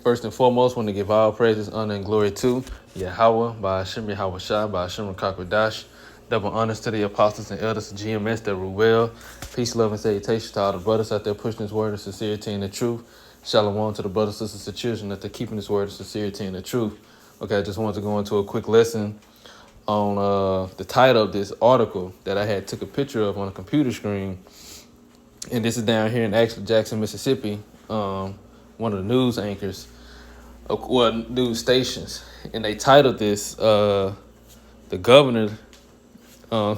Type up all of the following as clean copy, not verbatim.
First and foremost, want to give all praises, honor, and glory to Yahweh, by Hashem Yahweh Shai, by Hashem Kakwadash. Double honors to the apostles and elders of GMS that rule well. Peace, love, and salutation to all the brothers out there pushing this word of sincerity and the truth. Shalom to the brothers, sisters, and children that they're keeping this word of sincerity and the truth. Okay, I just wanted to go into a quick lesson on the title of this article that I had took a picture of on a computer screen. And this is down here in actually Jackson, Mississippi. One of the news anchors, news stations, and they titled this, the governor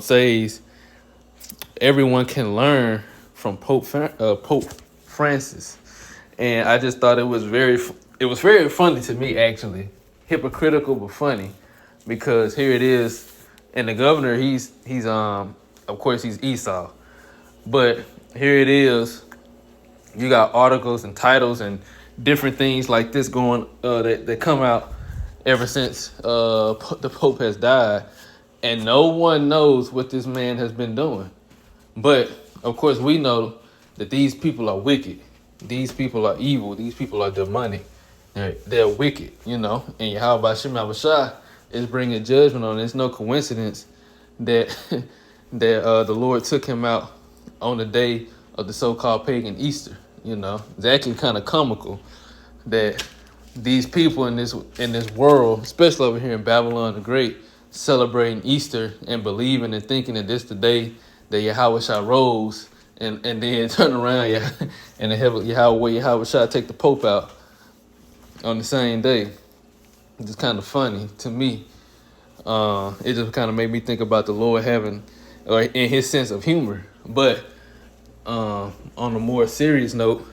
says everyone can learn from Pope Francis. And I just thought it was very funny to me, actually. Hypocritical, but funny, because here it is, and the governor, he's of course he's Esau, but here it is, you got articles and titles and different things like this going that come out ever since the Pope has died, and no one knows what this man has been doing. But of course we know that these people are wicked, these people are evil, these people are demonic, they're wicked, and Yahweh Shem Shai is bringing judgment on it. It's no coincidence that the Lord took him out on the day of the so-called pagan Easter. It's actually kind of comical that these people in this world, especially over here in Babylon the Great, celebrating Easter and believing and thinking that this the day that Yahweh Shai rose, and then turn around and Yahweh Shai take the Pope out on the same day. It's just kind of funny to me. It just kind of made me think about the Lord having, or in his sense of humor. But on a more serious note,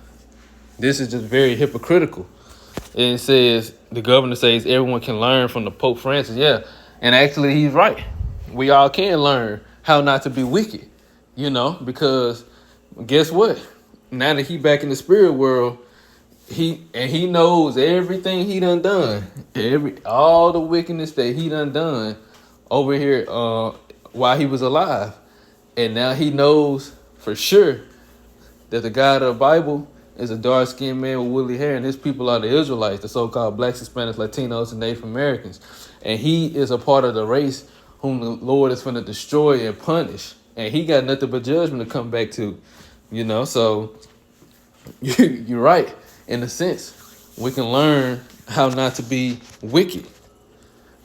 this is just very hypocritical. And it says, the governor says everyone can learn from the Pope Francis. Yeah, and actually he's right. We all can learn how not to be wicked, because guess what? Now that he back in the spirit world, he knows everything he done. All the wickedness that he done over here while he was alive. And now he knows for sure that the God of the Bible is a dark-skinned man with woolly hair, and his people are the Israelites, the so-called blacks, Hispanics, Latinos, and Native Americans. And he is a part of the race whom the Lord is going to destroy and punish. And he got nothing but judgment to come back to, So you're right. In a sense, we can learn how not to be wicked,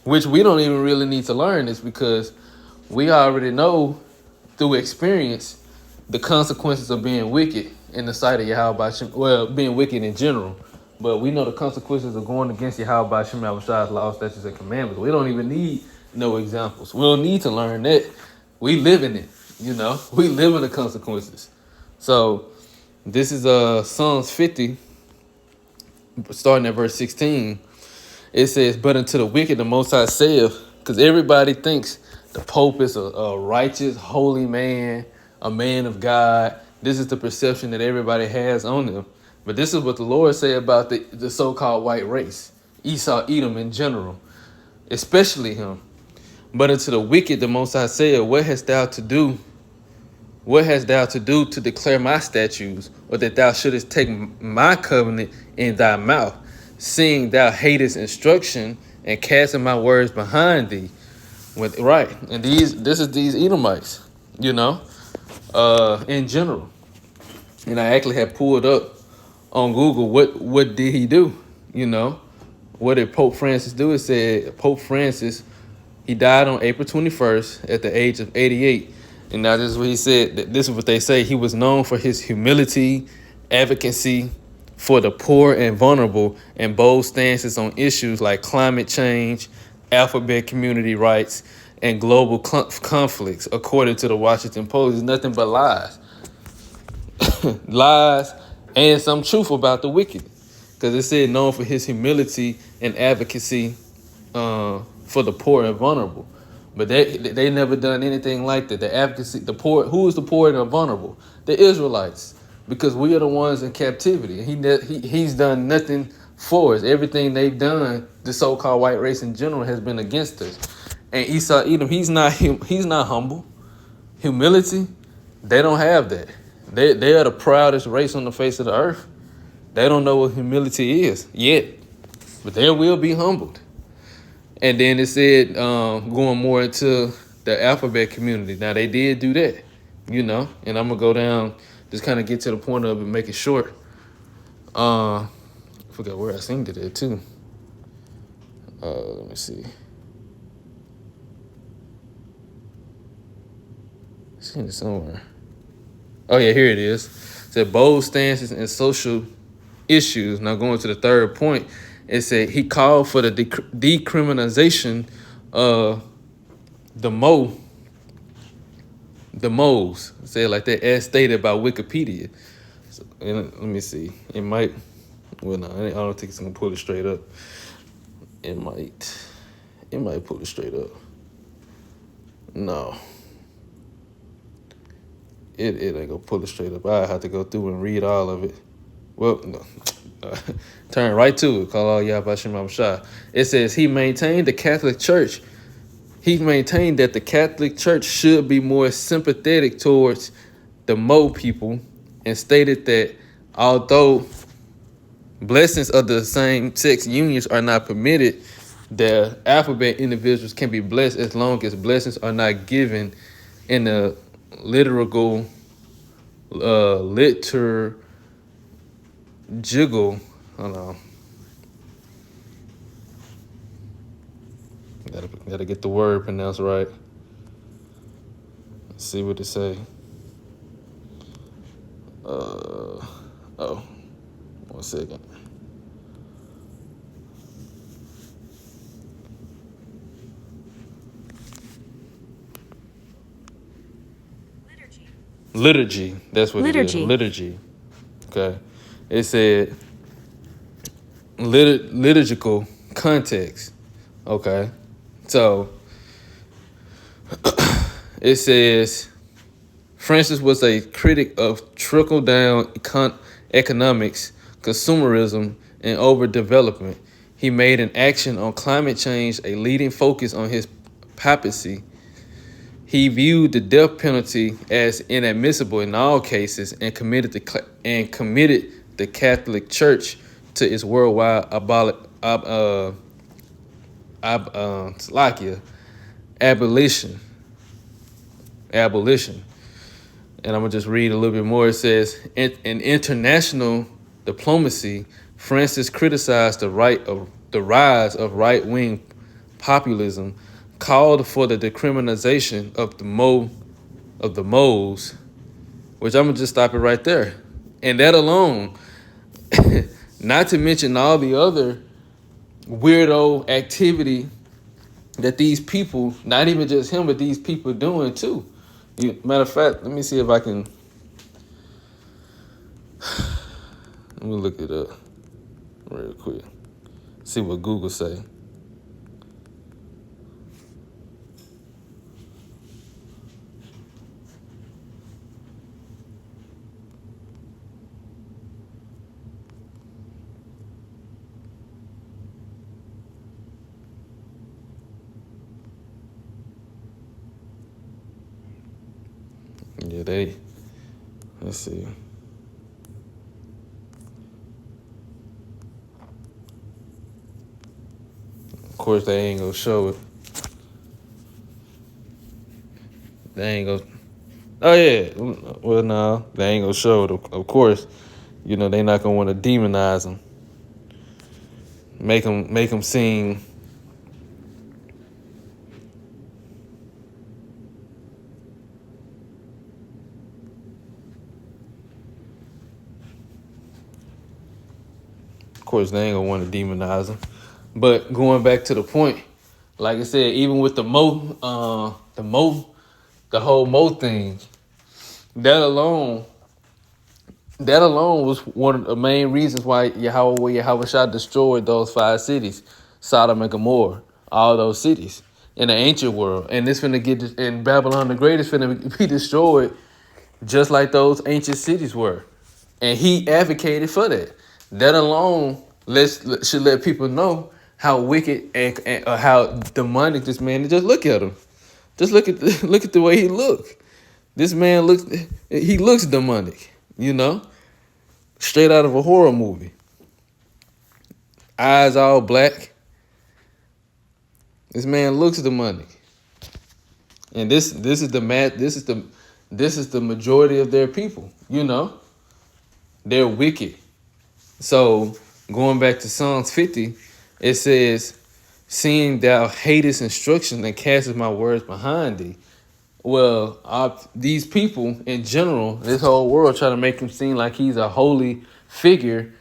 which we don't even really need to learn, is because we already know through experience the consequences of being wicked in the sight of Yahweh Shem, well, being wicked in general. But we know the consequences of going against Yahweh Shem Shai's laws, statutes, and commandments. We don't even need no examples. We don't need to learn that. We live in it, We live in the consequences. So this is Psalms 50, starting at verse 16. It says, "But unto the wicked the Most High saith," because everybody thinks the Pope is a righteous, holy man, a man of God. This is the perception that everybody has on him. But this is what the Lord say about the so-called white race, Esau, Edom in general, especially him. "But unto the wicked the Most High saith, What hast thou to do? What hast thou to do to declare my statutes, or that thou shouldest take my covenant in thy mouth, seeing thou hatest instruction and casting my words behind thee?" Right. And this is these Edomites, in general. And I actually had pulled up on Google what did he do? What did Pope Francis do? It said Pope Francis, he died on April 21st at the age of 88. And now this is what he said. This is what they say. He was known for his humility, advocacy for the poor and vulnerable, and bold stances on issues like climate change, alphabet community rights, and global conflicts, according to the Washington Post. It's nothing but lies. Lies and some truth about the wicked. Because it said known for his humility and advocacy for the poor and vulnerable. But they never done anything like that. The advocacy, the poor, who is the poor and the vulnerable? The Israelites. Because we are the ones in captivity. He's done nothing for us. Everything they've done, the so-called white race in general, has been against us. And Esau Edom, he's not humble. Humility, they don't have that. They are the proudest race on the face of the earth. They don't know what humility is yet, but they will be humbled. And then it said going more into the alphabet community. Now they did do that, and I'm gonna go down, just kind of get to the point of it, make it short. I forgot where I seen it at too. Let me see. Seen it somewhere. Oh yeah, here it is. It said bold stances and social issues. Now going to the third point, it said he called for the decriminalization of the moles. Say it like that, as stated by Wikipedia. So, and let me see. It might. Well, no, I don't think it's gonna pull it straight up. It might pull it straight up. No. It ain't gonna pull it straight up. I have to go through and read all of it. Well, no. Turn right to it. Call all Yahbashim Shah. It says he maintained the Catholic Church. He maintained that the Catholic Church should be more sympathetic towards the Mo people, and stated that although blessings of the same-sex unions are not permitted, the alphabet individuals can be blessed as long as blessings are not given in the liturgical Hold on. Gotta get the word pronounced right. Let's see what it say. One second. Liturgy. That's what it is. Liturgy. Okay. It said liturgical context. Okay. So it says Francis was a critic of trickle-down economics, consumerism, and overdevelopment. He made an action on climate change a leading focus on his papacy. He viewed the death penalty as inadmissible in all cases and committed the Catholic Church to its worldwide abolition. And I'm gonna just read a little bit more. It says, in international diplomacy, Francis criticized the rise of right-wing populism, called for the decriminalization of the moles, which I'm gonna just stop it right there. And that alone, not to mention all the other weirdo activity that these people, not even just him, but these people doing too. Matter of fact, let me see if I can. Let me look it up real quick. See what Google say. Yeah, let's see. Of course, they ain't gonna show it. They ain't gonna. Oh yeah. Well, no, they ain't gonna show it. Of course, they not gonna want to demonize them. Make them seem. Of course, they ain't gonna want to demonize them. But going back to the point, like I said, even with the whole Mo thing, that alone was one of the main reasons why Yahweh Shah destroyed those 5 cities, Sodom and Gomorrah, all those cities in the ancient world. And it's finna get, in Babylon the Great is finna be destroyed just like those ancient cities were. And he advocated for that. That alone should let people know how wicked and how demonic this man is. Just look at him. Just look at the way he looks. This man looks demonic, straight out of a horror movie. Eyes all black. This man looks demonic. And this is the majority of their people, you know. They're wicked. So going back to Psalms 50, it says, seeing thou hatest instruction and castest my words behind thee. Well, these people in general, this whole world try to make him seem like he's a holy figure,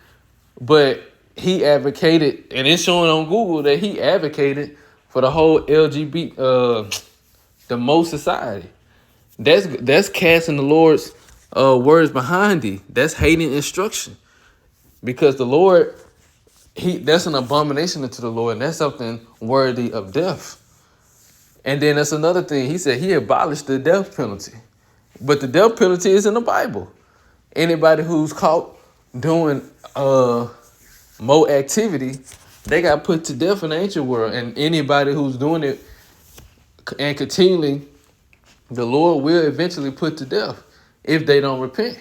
but he advocated, and it's showing on Google that he advocated for the whole LGBT, the most society. That's casting the Lord's words behind thee. That's hating instruction, because the Lord, that's an abomination unto the Lord, and that's something worthy of death. And then that's another thing. He said he abolished the death penalty, but the death penalty is in the Bible. Anybody who's caught doing more activity, they got put to death in the ancient world. And anybody who's doing it and continually, the Lord will eventually put to death if they don't repent.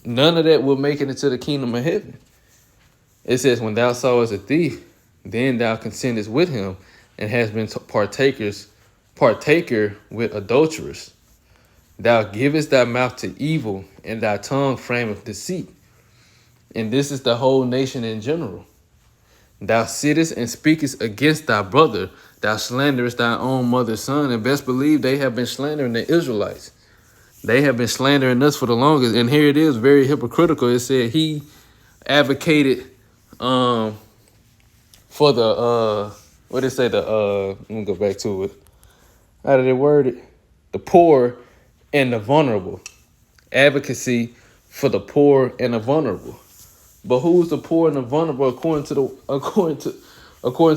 None of that will make it into the kingdom of heaven. It says, when thou sawest a thief, then thou consentest with him, and hast been partaker with adulterers. Thou givest thy mouth to evil, and thy tongue frameth deceit. And this is the whole nation in general. Thou sittest and speakest against thy brother. Thou slanderest thy own mother's son. And best believe they have been slandering the Israelites. They have been slandering us for the longest. And here it is, very hypocritical. It said he advocated for the, what did it say? Let me go back to it. How did it word it? The poor and the vulnerable. Advocacy for the poor and the vulnerable. But who's the poor and the vulnerable according to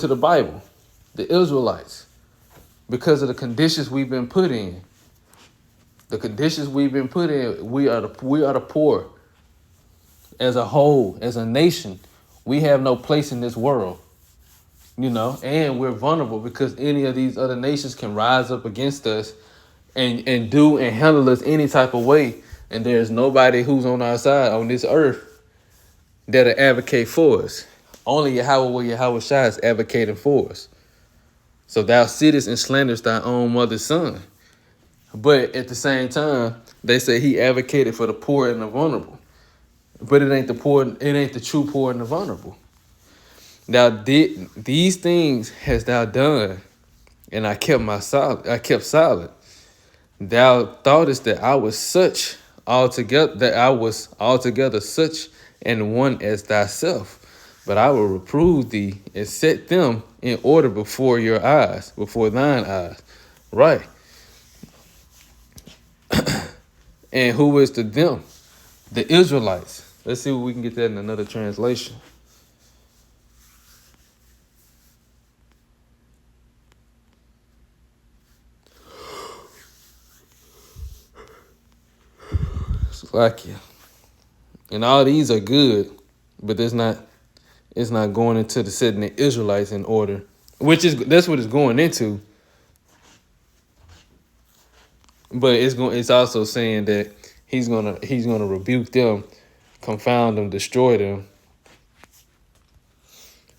the Bible? The Israelites. Because of the conditions we've been put in. The conditions we've been put in, we are the poor. As a whole, as a nation, we have no place in this world. You know, and we're vulnerable because any of these other nations can rise up against us and do and handle us any type of way. And there's nobody who's on our side on this earth that'll advocate for us. Only Yahweh Shai is advocating for us. So thou sittest and slanderest thy own mother's son. But at the same time, they say he advocated for the poor and the vulnerable. But it ain't the poor, it ain't the true poor and the vulnerable. Thou did these things hast thou done, and I kept silent. Thou thoughtest that I was altogether such and one as thyself. But I will reprove thee and set them in order before thine eyes. Right. And who is to them? The Israelites. Let's see if we can get that in another translation. Slovakia. And all these are good, but it's not going into the setting the Israelites in order, that's what it's going into. But it's also saying that he's gonna rebuke them, confound them, destroy them.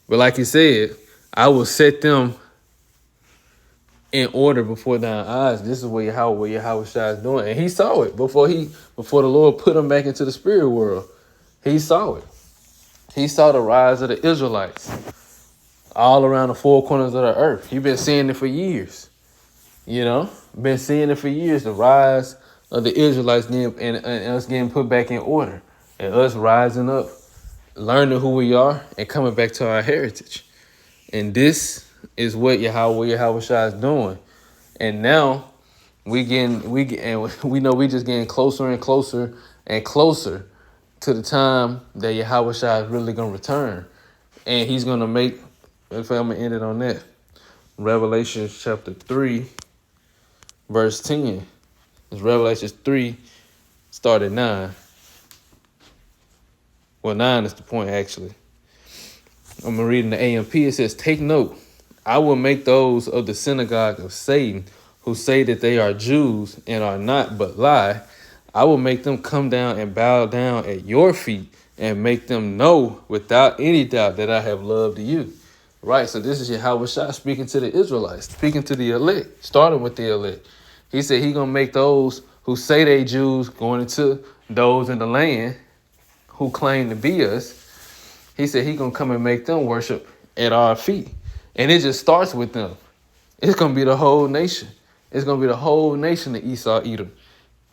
But like he said, I will set them in order before thine eyes. This is what Yahweh Shai is doing. And he saw it before the Lord put him back into the spirit world. He saw it. He saw the rise of the Israelites all around the four corners of the earth. He's been seeing it for years. You know, been seeing it for years, the rise of the Israelites and us getting put back in order. And us rising up, learning who we are, and coming back to our heritage. And this is what Yahweh Shai is doing. And now we know we just getting closer and closer and closer to the time that Yahweh Shai is really gonna return. And he's gonna make, if I'm gonna end it on that, Revelation chapter 3, verse 10. It's Revelation 3, start at 9. Well, 9 is the point, actually. I'm going to read in the AMP. It says, take note, I will make those of the synagogue of Satan who say that they are Jews and are not but lie, I will make them come down and bow down at your feet and make them know without any doubt that I have loved you. Right, so this is Yahweh Shah speaking to the Israelites, speaking to the elect, starting with the elect. He said he gonna make those who say they Jews going into those in the land who claim to be us. He said he gonna come and make them worship at our feet. And it just starts with them. It's gonna be the whole nation. It's gonna be the whole nation of Esau, Edom,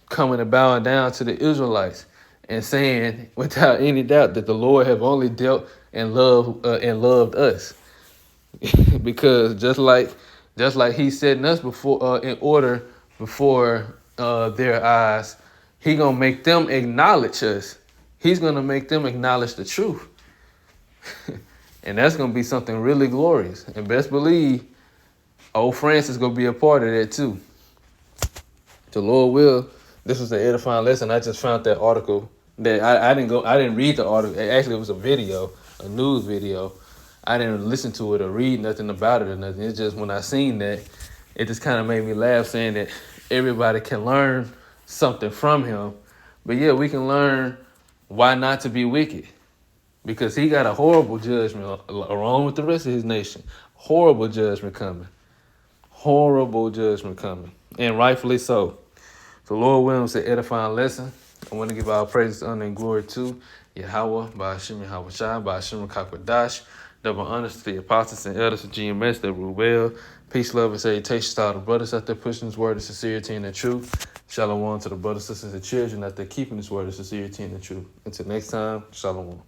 coming and bowing down to the Israelites and saying without any doubt that the Lord have only dealt and loved us. Because just like he setting us before in order before their eyes, he gonna make them acknowledge us. He's gonna make them acknowledge the truth. And that's gonna be something really glorious. And best believe old France is gonna be a part of that too. The Lord will. This was an edifying lesson. I just found that article that I didn't read the article. Actually, it was a video, a news video. I didn't listen to it or read nothing about it or nothing. It's just when I seen that, it just kind of made me laugh, saying that everybody can learn something from him. But yeah, we can learn why not to be wicked. Because he got a horrible judgment along with the rest of his nation. Horrible judgment coming. Horrible judgment coming. And rightfully so. So Lord Williams said edifying lesson. I want to give our praises, honor, and glory to Yahweh, by Hashem Yahweh Shai, by Hashem Kakwadash. Double honors to the apostles and elders of GMS that rule well. Peace, love, and salutations to all the brothers out there pushing this word of sincerity and the truth. Shalom to the brothers, sisters, and children out there keeping this word of sincerity and the truth. Until next time, shalom.